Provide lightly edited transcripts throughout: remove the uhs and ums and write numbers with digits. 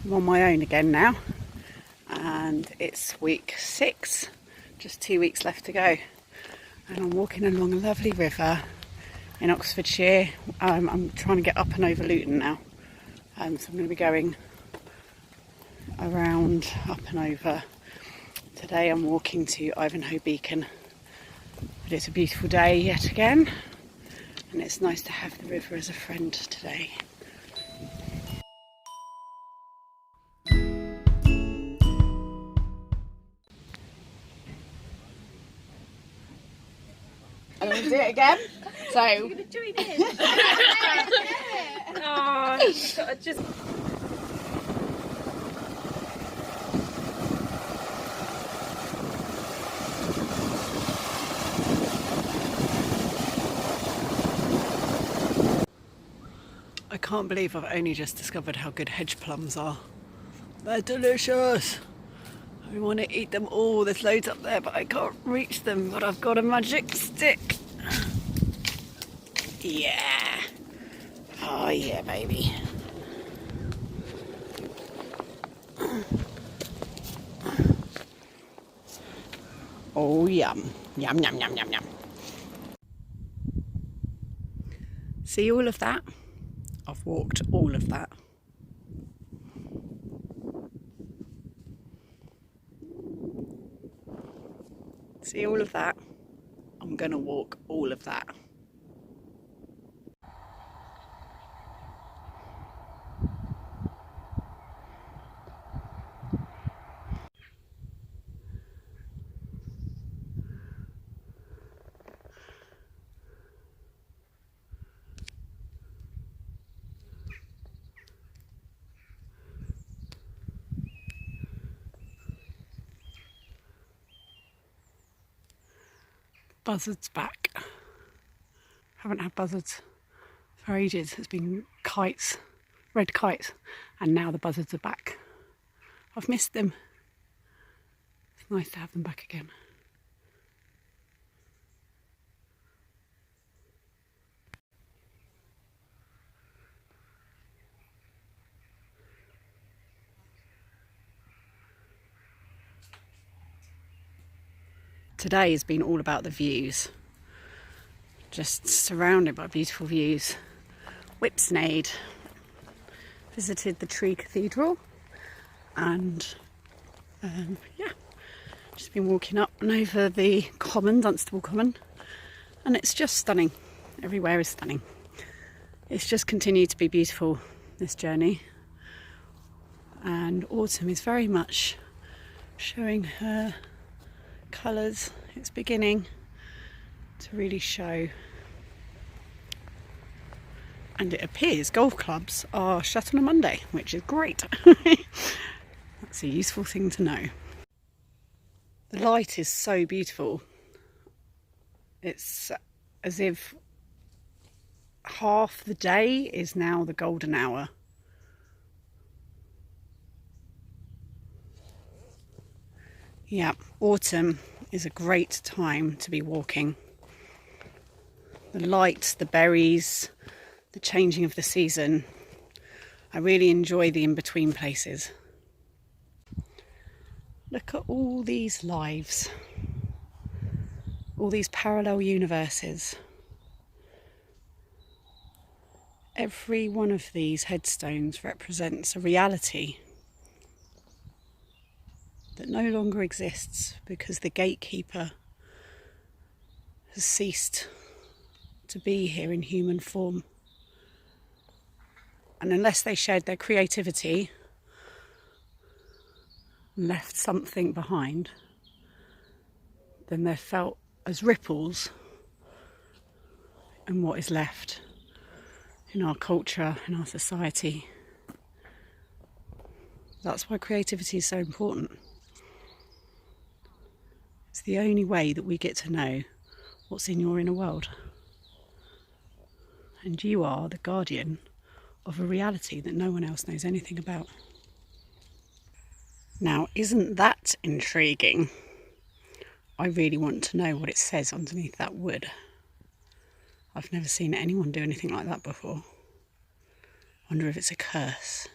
I'm on my own again now, and it's week 6, just 2 weeks left to go, and I'm walking along a lovely river in Oxfordshire. I'm trying to get up and over Luton now, so I'm going to be going around, up and over. Today I'm walking to Ivanhoe Beacon, but it's a beautiful day yet again, and it's nice to have the river as a friend today. I'm going to do it again. So you're going to join in. Oh, you've got to just. I can't believe I've only just discovered how good hedge plums are. They're delicious. I want to eat them all. There's loads up there, but I can't reach them. But I've got a magic stick. Yeah. Oh yeah, baby. Oh yum. Yum, yum, yum, yum, yum. See all of that? I've walked all of that. See all of that? I'm going to walk all of that. Buzzards back. Haven't had buzzards for ages. It's been kites, red kites, and now the buzzards are back. I've missed them. It's nice to have them back again. Today has been all about the views. Just surrounded by beautiful views. Whipsnade. Visited the Tree Cathedral, and yeah, just been walking up and over the common, Dunstable Common, and it's just stunning. Everywhere is stunning. It's just continued to be beautiful, this journey, and autumn is very much showing her colours. It's beginning to really show, and it appears golf clubs are shut on a Monday, which is great. That's a useful thing to know. The light is so beautiful. It's as if half the day is now the golden hour. Yeah, autumn is a great time to be walking. The light, the berries, the changing of the season. I really enjoy the in-between places. Look at all these lives, all these parallel universes. Every one of these headstones represents a reality that no longer exists because the gatekeeper has ceased to be here in human form. And unless they shared their creativity and left something behind, then they're felt as ripples in what is left in our culture, in our society. That's why creativity is so important. It's the only way that we get to know what's in your inner world. And you are the guardian of a reality that no one else knows anything about. Now, isn't that intriguing? I really want to know what it says underneath that wood. I've never seen anyone do anything like that before. I wonder if it's a curse.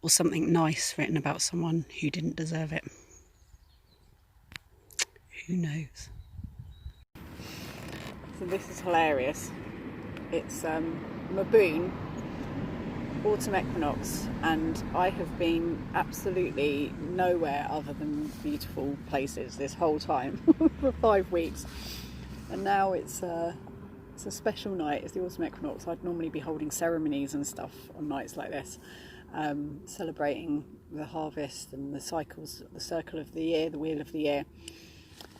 or something nice written about someone who didn't deserve it. Who knows? So this is hilarious. It's Maboon, autumn equinox, and I have been absolutely nowhere other than beautiful places this whole time for 5 weeks. And now it's a special night. It's the autumn equinox. I'd normally be holding ceremonies and stuff on nights like this, celebrating the harvest and the cycles, the circle of the year, the wheel of the year.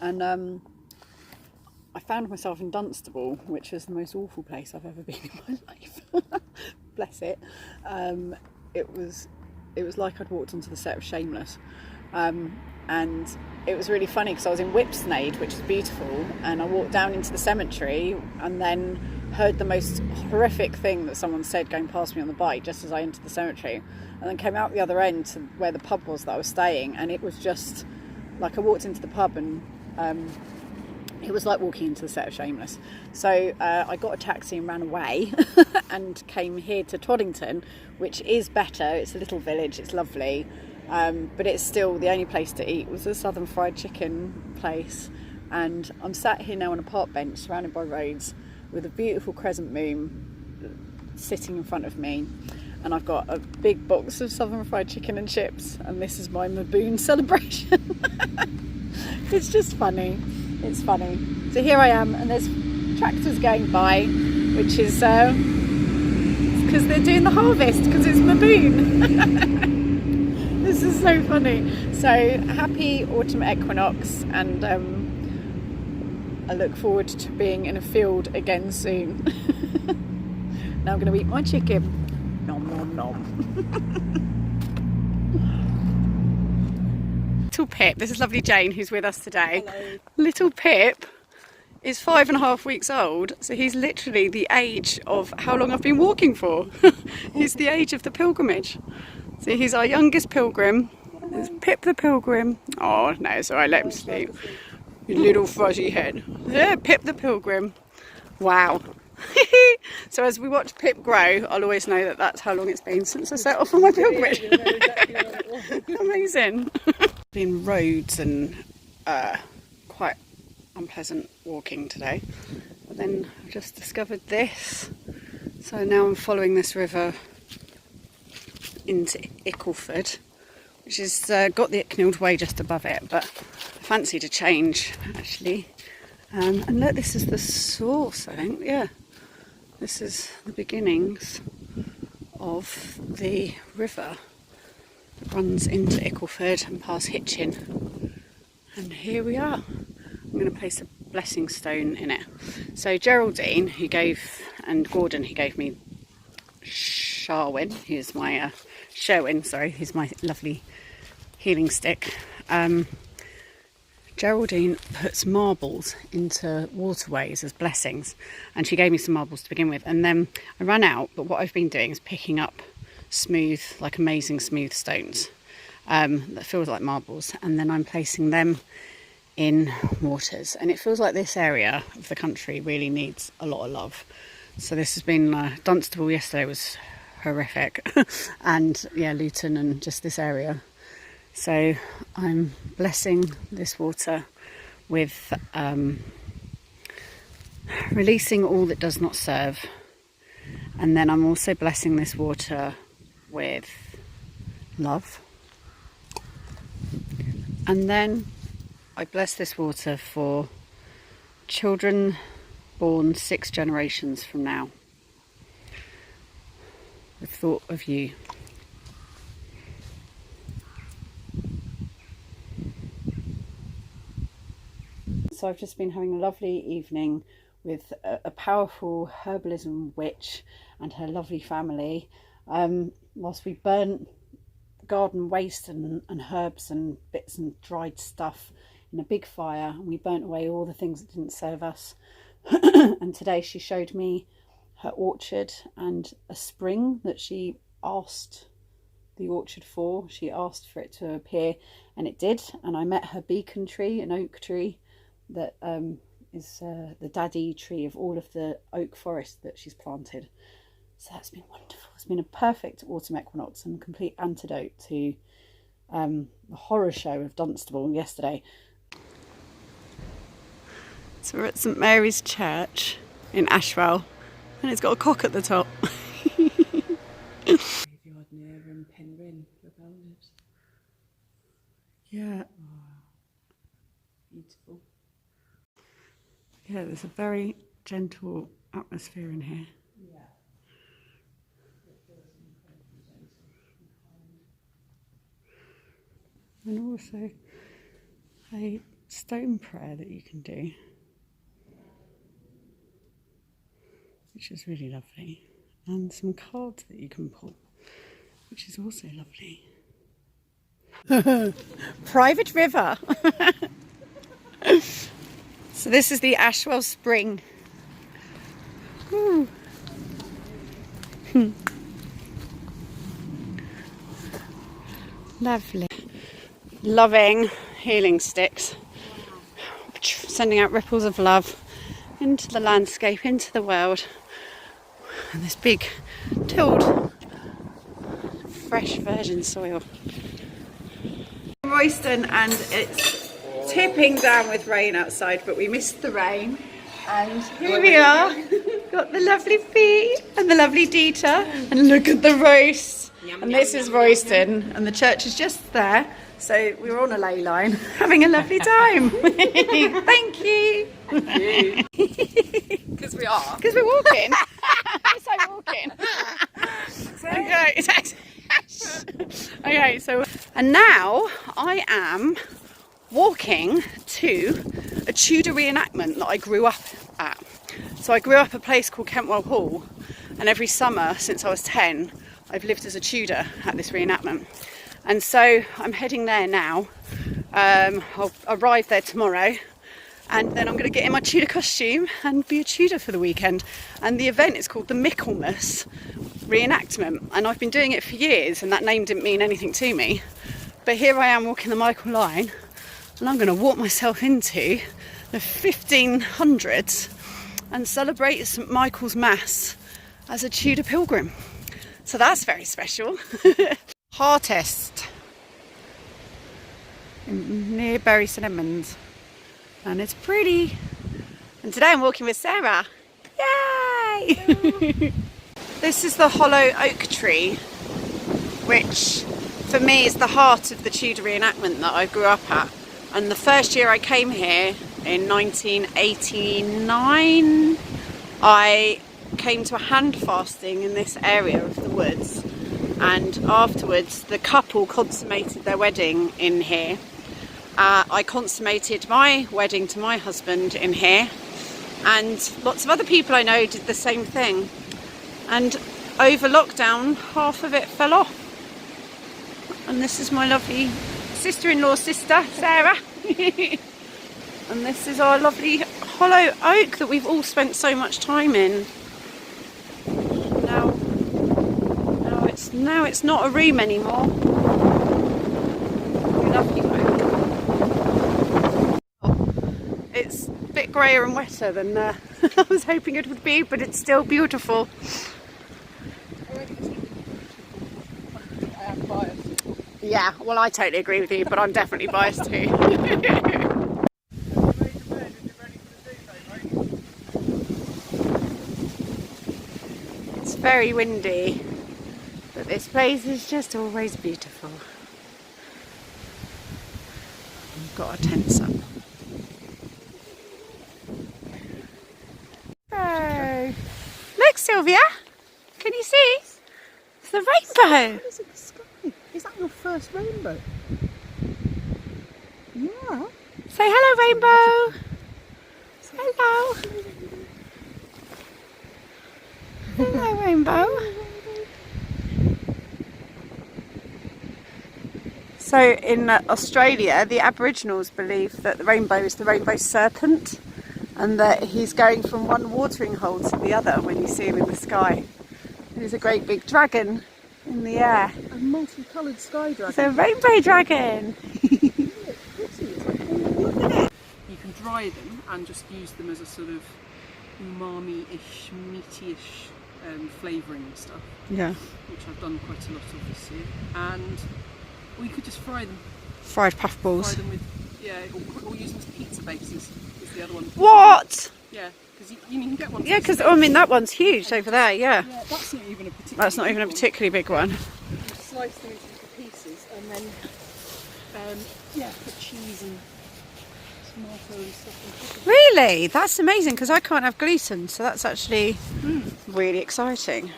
And I found myself in Dunstable, which is the most awful place I've ever been in my life. Bless it. It was like I'd walked onto the set of Shameless. And it was really funny because I was in Whipsnade, which is beautiful, and I walked down into the cemetery and then heard the most horrific thing that someone said going past me on the bike just as I entered the cemetery, and then came out the other end to where the pub was that I was staying, and it was just like I walked into the pub and it was like walking into the set of Shameless. So I got a taxi and ran away and came here to Toddington, which is better. It's a little village, it's lovely. But it's still the only place to eat was a southern fried chicken place, and I'm sat here now on a park bench surrounded by roads with a beautiful crescent moon sitting in front of me, and I've got a big box of southern fried chicken and chips, and this is my Maboon celebration. It's just funny, it's funny. So here I am, and there's tractors going by, which is because they're doing the harvest, because it's Maboon. This is so funny. So happy autumn equinox, and I look forward to being in a field again soon. Now I'm going to eat my chicken. Nom nom nom. Little Pip, this is lovely Jane who's with us today. Hello. Little Pip is 5.5 weeks old, so he's literally the age of how long I've been walking for. He's the age of the pilgrimage. So he's our youngest pilgrim. There's Pip the pilgrim. Oh no, it's alright, let him sleep. You little fuzzy head. Yeah, Pip the pilgrim. Wow. So as we watch Pip grow, I'll always know that that's how long it's been since I set off on my pilgrimage. Amazing. Been roads and quite unpleasant walking today. But then I've just discovered this. So now I'm following this river into Ickleford, which has got the Icknield Way just above it, but I fancied a change actually. And look, this is the source, I think. Yeah, this is the beginnings of the river that runs into Ickleford and past Hitchin, and here we are. I'm going to place a blessing stone in it. So Geraldine, who gave, and Gordon, who gave me Sherwin, who's my who's my lovely healing stick. Geraldine puts marbles into waterways as blessings, and she gave me some marbles to begin with, and then I ran out, but what I've been doing is picking up smooth, like amazing smooth stones that feels like marbles, and then I'm placing them in waters, and it feels like this area of the country really needs a lot of love. So this has been Dunstable yesterday was horrific, and yeah, Luton and just this area. So I'm blessing this water with releasing all that does not serve, and then I'm also blessing this water with love, and then I bless this water for children born 6 generations from now, with thought of you. So I've just been having a lovely evening with a powerful herbalism witch and her lovely family, whilst we burnt garden waste and herbs and bits and dried stuff in a big fire, and we burnt away all the things that didn't serve us. And today she showed me her orchard and a spring that she asked the orchard for. She asked for it to appear, and it did. And I met her beacon tree, an oak tree that is the daddy tree of all of the oak forest that she's planted. So that's been wonderful. It's been a perfect autumn equinox and complete antidote to the horror show of Dunstable yesterday. So we're at St Mary's Church in Ashwell, and it's got a cock at the top. Graveyard near Penryn, yeah. Oh, beautiful. Yeah, there's a very gentle atmosphere in here. Yeah. And also a stone prayer that you can do, which is really lovely, and some cards that you can pull, which is also lovely. Private river. So this is the Ashwell Spring. Lovely. Loving healing sticks. Sending out ripples of love into the landscape, into the world. And this big tilled, fresh virgin soil. Royston, and it's tipping down with rain outside, but we missed the rain. And here we are. Got the lovely Fee and the lovely Dieter. And look at the roast. And this is Royston, and the church is just there. So we were on a ley line, having a lovely time. Thank you. Thank you. Because we are. Because we're walking. Yes, I'm walking. Okay. Okay, so, and now I am walking to a Tudor reenactment that I grew up at. So I grew up at a place called Kentwell Hall, and every summer since I was 10, I've lived as a Tudor at this reenactment. And so I'm heading there now. I'll arrive there tomorrow, and then I'm going to get in my Tudor costume and be a Tudor for the weekend. And the event is called the Michaelmas reenactment, and I've been doing it for years, and that name didn't mean anything to me. But here I am walking the Michael line, and I'm going to walk myself into the 1500s and celebrate St Michael's Mass as a Tudor pilgrim. So that's very special. Hartest near Bury St Edmunds, and it's pretty. And today I'm walking with Sarah. Yay! This is the hollow oak tree, which for me is the heart of the Tudor reenactment that I grew up at. And the first year I came here in 1989, I came to a hand fasting in this area of the woods, and afterwards the couple consummated their wedding in here. I consummated my wedding to my husband in here, and lots of other people I know did the same thing. And over lockdown, half of it fell off. And this is my lovely sister-in-law's sister, Sarah. And this is our lovely hollow oak that we've all spent so much time in. Now it's not a room anymore. Lovely oak. It's a bit greyer and wetter than I was hoping it would be, but it's still beautiful. Yeah, well, I totally agree with you, but I'm definitely biased too. It's very windy, but this place is just always beautiful. We've got our tents up. Oh, look, Sylvia, can you see? It's the rainbow. What is it, the sky? Is that your first rainbow? Yeah. Say hello, rainbow. Hello. Hello, rainbow. So in Australia, the Aboriginals believe that the rainbow is the rainbow serpent, and that he's going from one watering hole to the other when you see him in the sky. He's a great big dragon in the air. A multicoloured sky dragon. It's a rainbow dragon. You can dry them and just use them as a sort of umami-ish, meaty-ish flavouring and stuff, Yeah. which I've done quite a lot of this year. And we could just fry them. Fried puff Fry balls. them with, or use them as pizza bases is the other one. What? Yeah, because you can get one. Yeah, because I mean that one's huge over there. Yeah. Yeah, that's not even a particularly. That's not even a particularly big one. You slice them into little pieces and then, put cheese and tomato and stuff. And Really? That's amazing because I can't have gluten, so that's actually really exciting.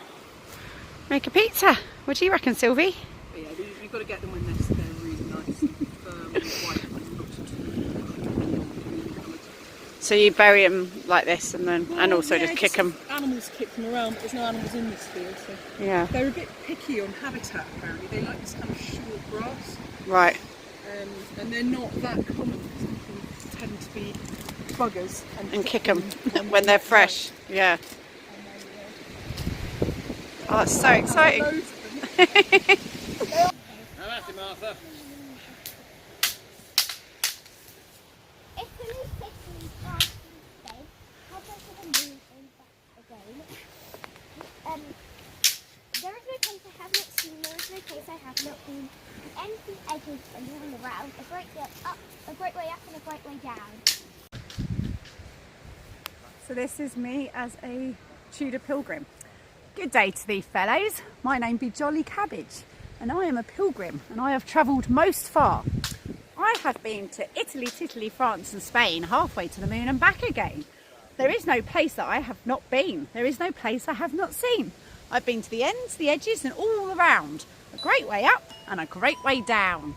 Make a pizza. What do you reckon, Sylvie? but yeah, you've got to get them when they're really nice and firm and white and not too coloured. So you bury them like this and also just kick them. Animals kick them around, but there's no animals in this field, so Yeah. they're a bit picky on habitat. Apparently, they like this kind of short grass, Right. and they're not that common because they tend to be buggers And kick them when they're fresh. Yeah. Oh, that's so exciting. Loads of them. That's it, Martha. If the new kitchen starts to stay, how does it move back again? There is no place I have not seen, there is no place I have not been. The empty edges are moving around, a great way up, a great way up and a great way down. So this is me as a Tudor pilgrim. Good day to thee fellows. My name be Jolly Cabbage and I am a pilgrim and I have travelled most far. I have been to Italy, Titaly, France and Spain, halfway to the moon and back again. There is no place that I have not been. There is no place I have not seen. I've been to the ends, the edges and all around. A great way up and a great way down.